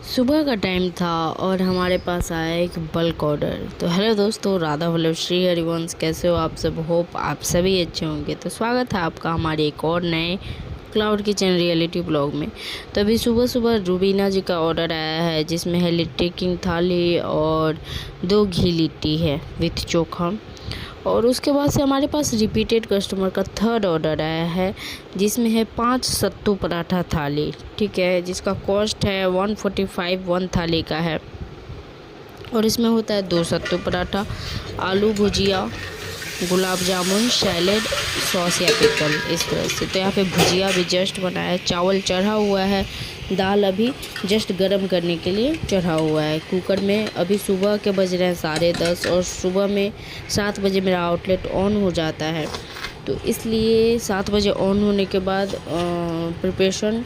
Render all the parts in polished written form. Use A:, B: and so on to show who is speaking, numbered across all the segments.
A: सुबह का टाइम था और हमारे पास आया एक बल्क ऑर्डर। तो हेलो दोस्तों, राधा वल्लभ श्री हरिवंश, कैसे हो आप सब? होप आप सभी अच्छे होंगे। तो स्वागत है आपका हमारे एक और नए क्लाउड किचन रियलिटी ब्लॉग में। तो अभी सुबह सुबह रूबीना जी का ऑर्डर आया है, जिसमें है लिट्टी किंग थाली और 2 घी लिट्टी है विथ चोखा। और उसके बाद से हमारे पास रिपीटेड कस्टमर का थर्ड ऑर्डर आया है, जिसमें है 5 सत्तू पराठा थाली, ठीक है, जिसका कॉस्ट है 145 वन थाली का है। और इसमें होता है 2 सत्तू पराठा, आलू भुजिया, गुलाब जामुन, सैलेड, सॉस या पिकल, इस तरह से। तो यहाँ पे भुजिया भी जस्ट बना है, चावल चढ़ा हुआ है, दाल अभी जस्ट गरम करने के लिए चढ़ा हुआ है कुकर में। अभी सुबह के बज रहे हैं 10:30 और सुबह में 7 बजे मेरा आउटलेट ऑन हो जाता है। तो इसलिए 7 बजे ऑन होने के बाद प्रिपरेशन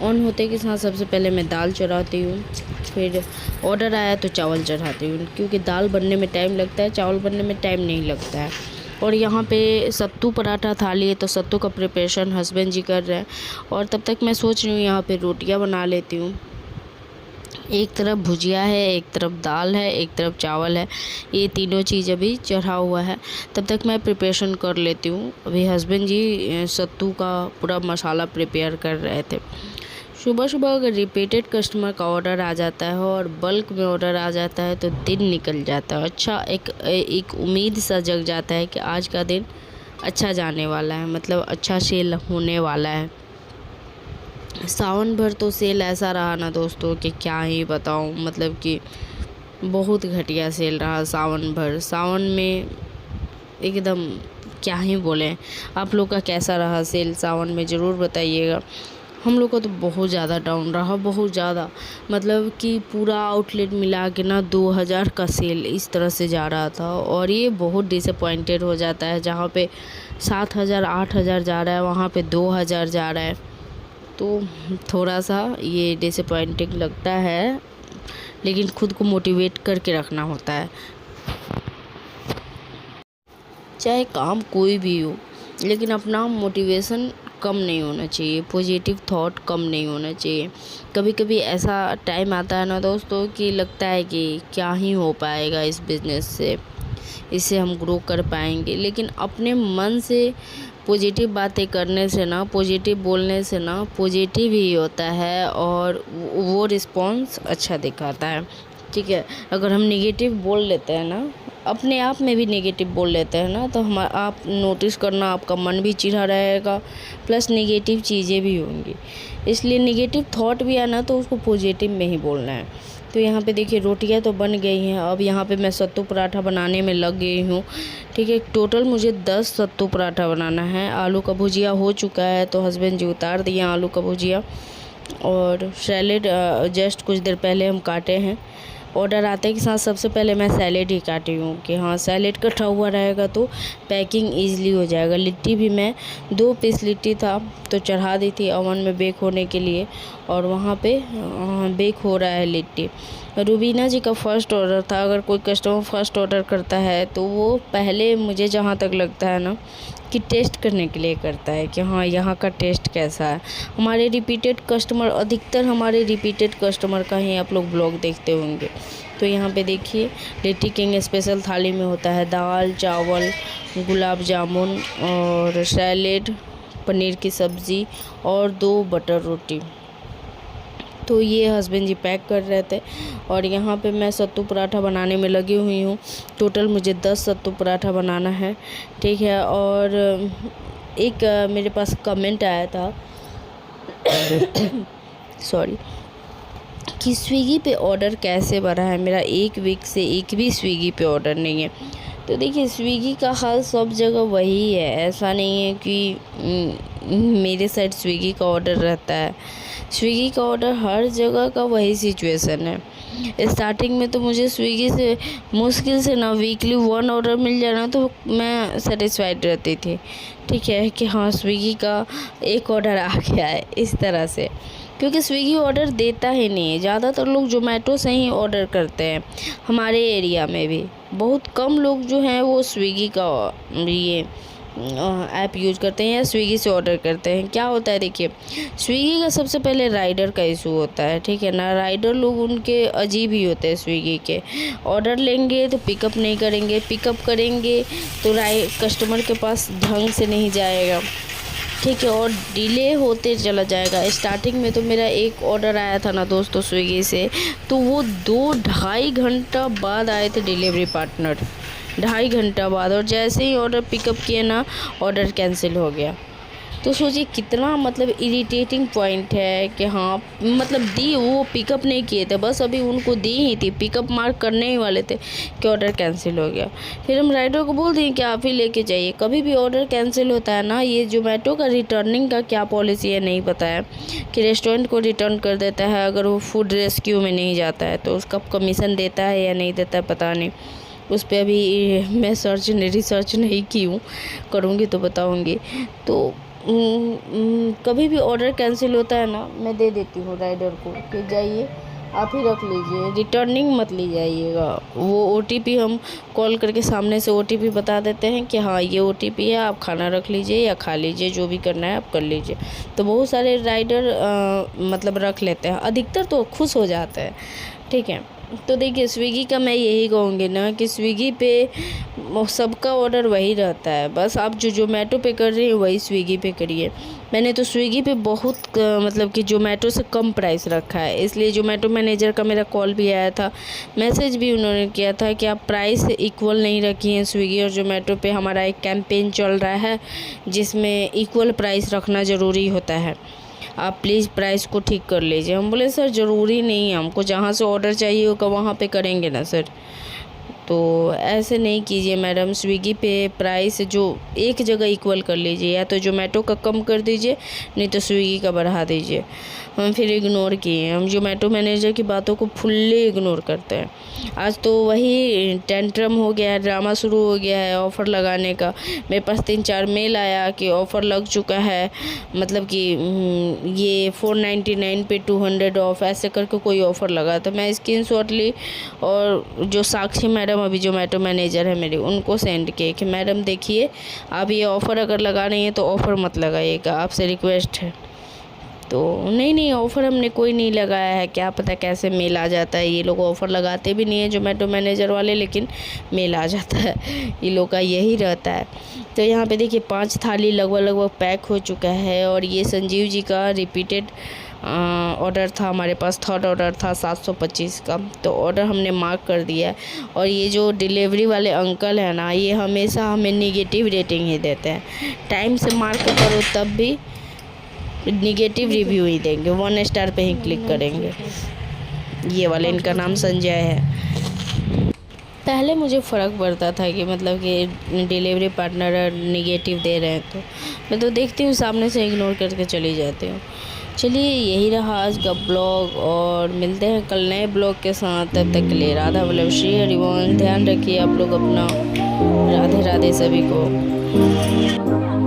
A: ऑन होते के साथ सबसे पहले मैं दाल चढ़ाती हूँ, फिर ऑर्डर आया तो चावल चढ़ाती हूँ, क्योंकि दाल बनने में टाइम लगता है, चावल बनने में टाइम नहीं लगता है। और यहाँ पे सत्तू पराठा थाली है, तो सत्तू का प्रिपरेशन हस्बैंड जी कर रहे हैं। और तब तक मैं सोच रही हूँ यहाँ पे रोटियाँ बना लेती हूँ। एक तरफ भुजिया है, एक तरफ दाल है, एक तरफ चावल है, ये तीनों चीज़ अभी चढ़ा हुआ है। तब तक मैं प्रिपरेशन कर लेती हूँ। अभी हस्बैंड जी सत्तू का पूरा मसाला प्रिपेयर कर रहे थे। सुबह सुबह अगर रिपीटेड कस्टमर का ऑर्डर आ जाता है और बल्क में ऑर्डर आ जाता है तो दिन निकल जाता है। अच्छा, एक उम्मीद सा जग जाता है कि आज का दिन अच्छा जाने वाला है, मतलब अच्छा सेल होने वाला है। सावन भर तो सेल ऐसा रहा ना दोस्तों कि क्या ही बताऊं, मतलब कि बहुत घटिया सेल रहा सावन भर। सावन में एकदम क्या ही बोलें। आप लोग का कैसा रहा सेल सावन में, ज़रूर बताइएगा। हम लोग का तो बहुत ज़्यादा डाउन रहा, बहुत ज़्यादा, मतलब कि पूरा आउटलेट मिला के ना 2000 का सेल इस तरह से जा रहा था। और ये बहुत डिसअपॉइंटेड हो जाता है, जहाँ पे 7000 8000 जा रहा है वहाँ पे 2000 जा रहा है। तो थोड़ा सा ये डिसअपॉइंटिंग लगता है, लेकिन खुद को मोटिवेट करके रखना होता है। चाहे काम कोई भी हो, लेकिन अपना मोटिवेशन कम नहीं होना चाहिए, पॉजिटिव थॉट कम नहीं होना चाहिए। कभी कभी ऐसा टाइम आता है ना दोस्तों कि लगता है कि क्या ही हो पाएगा इस बिज़नेस से, इससे हम ग्रो कर पाएंगे। लेकिन अपने मन से पॉजिटिव बातें करने से ना, पॉजिटिव बोलने से ना, पॉजिटिव ही होता है और वो रिस्पॉन्स अच्छा दिखाता है, ठीक है। अगर हम नेगेटिव बोल लेते हैं ना, अपने आप में भी नेगेटिव बोल लेते हैं ना, तो आप नोटिस करना, आपका मन भी चिढ़ा रहेगा, प्लस नेगेटिव चीज़ें भी होंगी। इसलिए नेगेटिव थॉट भी आना तो उसको पॉजिटिव में ही बोलना है। तो यहाँ पे देखिए रोटियाँ तो बन गई हैं। अब यहाँ पे मैं सत्तू पराठा बनाने में लग गई हूँ, ठीक है। टोटल मुझे 10 सत्तू पराठा बनाना है। आलू का भुजिया हो चुका है, तो हस्बैंड जी उतार दिए आलू का भुजिया। और सैलेड जस्ट कुछ देर पहले हम काटे हैं। ऑर्डर आते के साथ सबसे पहले मैं सैलेड ही काटी हूँ कि हाँ, सैलेड कटा हुआ रहेगा तो पैकिंग ईजिली हो जाएगा। लिट्टी भी मैं 2 पीस लिट्टी था तो चढ़ा दी थी ओवन में बेक होने के लिए, और वहाँ पे बेक हो रहा है लिट्टी। रूबीना जी का फर्स्ट ऑर्डर था। अगर कोई कस्टमर फर्स्ट ऑर्डर करता है तो वो पहले, मुझे जहाँ तक लगता है ना, कि टेस्ट करने के लिए करता है कि हाँ यहाँ का टेस्ट कैसा है। हमारे रिपीटेड कस्टमर, अधिकतर हमारे रिपीटेड कस्टमर का ही आप लोग ब्लॉग देखते होंगे। तो यहाँ पे देखिए लिट्टी किंग स्पेशल थाली में होता है दाल, चावल, गुलाब जामुन और सैलेड, पनीर की सब्ज़ी और 2 बटर रोटी। तो ये हस्बैंड जी पैक कर रहे थे और यहाँ पे मैं सत्तू पराठा बनाने में लगी हुई हूँ। टोटल मुझे 10 सत्तू पराठा बनाना है, ठीक है। और एक मेरे पास कमेंट आया था सॉरी, कि स्विगी पे ऑर्डर कैसे बढ़ा है। मेरा 1 वीक से एक भी स्विगी पे ऑर्डर नहीं है। तो देखिए स्विगी का हाल सब जगह वही है, ऐसा नहीं है कि मेरे साइड स्विगी का ऑर्डर रहता है। स्विगी का ऑर्डर हर जगह का वही सिचुएशन है। स्टार्टिंग में तो मुझे स्विगी से मुश्किल से ना वीकली 1 ऑर्डर मिल जाना तो मैं सेटिस्फाइड रहती थी, ठीक है, कि हाँ स्विगी का एक ऑर्डर आ गया है, इस तरह से। क्योंकि स्विगी ऑर्डर देता ही नहीं है, ज़्यादातर लोग जोमेटो से ही ऑर्डर करते हैं। हमारे एरिया में भी बहुत कम लोग जो हैं वो स्विगी का ये ऐप यूज करते हैं या स्विगी से ऑर्डर करते हैं, क्या होता है देखिए, स्विगी का सबसे पहले राइडर का इशू होता है, ठीक है ना। राइडर लोग उनके अजीब ही होते हैं स्विगी के। ऑर्डर लेंगे तो पिकअप नहीं करेंगे, पिकअप करेंगे तो कस्टमर के पास ढंग से नहीं जाएगा, ठीक है, और डिले होते चला जाएगा। स्टार्टिंग में तो मेरा एक ऑर्डर आया था ना दोस्तों स्विगी से, तो वो 2-2.5 घंटा बाद आए थे डिलीवरी पार्टनर, 2.5 घंटा बाद, और जैसे ही ऑर्डर पिकअप किए ना, ऑर्डर कैंसिल हो गया। तो सोचिए कितना मतलब इरिटेटिंग पॉइंट है कि हाँ मतलब दी, वो पिकअप नहीं किए थे, बस अभी उनको दी ही थी, पिकअप मार्क करने ही वाले थे कि ऑर्डर कैंसिल हो गया। फिर हम राइडर को बोल दिए कि आप ही लेके जाइए। कभी भी ऑर्डर कैंसिल होता है ना, ये जोमेटो का रिटर्निंग का क्या पॉलिसी है नहीं पता है, कि रेस्टोरेंट को रिटर्न कर देता है अगर वो फूड रेस्क्यू में नहीं जाता है, तो उसका कमीशन देता है या नहीं देता है पता नहीं, उस पर अभी मैं रिसर्च नहीं की हूँ, करूँगी तो बताऊँगी। तो कभी भी ऑर्डर कैंसिल होता है ना, मैं दे देती हूँ राइडर को कि जाइए आप ही रख लीजिए, रिटर्निंग मत ले जाइएगा। वो OTP हम कॉल करके सामने से OTP बता देते हैं कि हाँ ये OTP है, आप खाना रख लीजिए या खा लीजिए, जो भी करना है आप कर लीजिए। तो बहुत सारे राइडर मतलब रख लेते हैं, अधिकतर तो खुश हो जाते हैं, ठीक है। तो देखिए स्विगी का मैं यही कहूँगी ना कि स्विगी पे सबका ऑर्डर वही रहता है, बस आप जो जोमेटो पे कर रही हैं वही स्विगी पे करिए। मैंने तो स्विगी पे बहुत मतलब कि जोमेटो से कम प्राइस रखा है, इसलिए जोमेटो मैनेजर का मेरा कॉल भी आया था, मैसेज भी उन्होंने किया था कि आप प्राइस इक्वल नहीं रखी हैं स्विगी और जोमेटो पे। हमारा एक कैंपेन चल रहा है जिसमें इक्वल प्राइस रखना ज़रूरी होता है, आप प्लीज़ प्राइस को ठीक कर लीजिए। हम बोले सर ज़रूरी नहीं है, हमको जहाँ से ऑर्डर चाहिए होगा वहाँ पे करेंगे ना सर। तो ऐसे नहीं कीजिए मैडम, स्विगी पे प्राइस जो एक जगह इक्वल कर लीजिए, या तो जोमेटो का कम कर दीजिए नहीं तो स्विगी का बढ़ा दीजिए। हम फिर इग्नोर किए, हम जोमेटो मैनेजर की बातों को फुल्ली इग्नोर करते हैं। आज तो वही टेंट्रम हो गया है, ड्रामा शुरू हो गया है ऑफ़र लगाने का। मेरे पास 3-4 मेल आया कि ऑफ़र लग चुका है, मतलब कि ये 499 पे 200 ऑफ, ऐसे करके कोई ऑफ़र लगा। तो मैं स्क्रीनशॉट ली और जो साक्षी मैडम अभी जोमेटो मैनेजर है मेरी, उनको सेंड किए कि मैडम देखिए आप ये ऑफ़र अगर लगा रही हैं तो ऑफ़र मत लगाइएगा, आपसे रिक्वेस्ट है। तो नहीं ऑफ़र हमने कोई नहीं लगाया है, क्या पता कैसे मेल आ जाता है, ये लोग ऑफ़र लगाते भी नहीं है जोमेटो मैनेजर वाले, लेकिन मेल आ जाता है, ये लोग का यही रहता है। तो यहाँ पे देखिए 5 थाली लगभग पैक हो चुका है, और ये संजीव जी का रिपीटेड ऑर्डर था, हमारे पास थर्ड ऑर्डर था 725 का, तो ऑर्डर हमने मार्क कर दिया है। और ये जो डिलीवरी वाले अंकल हैं ना, ये हमेशा हमें निगेटिव रेटिंग ही देते हैं, टाइम से मार्क करो तब भी निगेटिव रिव्यू ही देंगे, 1 स्टार पे ही क्लिक करेंगे। ये वाले इनका नाम संजय है। पहले मुझे फ़र्क पड़ता था कि मतलब कि डिलीवरी पार्टनर निगेटिव दे रहे हैं, तो मैं तो देखती हूँ सामने से इग्नोर करके चली जाती हूँ। चलिए यही रहा आज का ब्लॉग, और मिलते हैं कल नए ब्लॉग के साथ। तब तक के लिए राधा वल्लभ श्री हरिवंश, ध्यान रखिए आप लोग अपना। राधे राधे सभी को।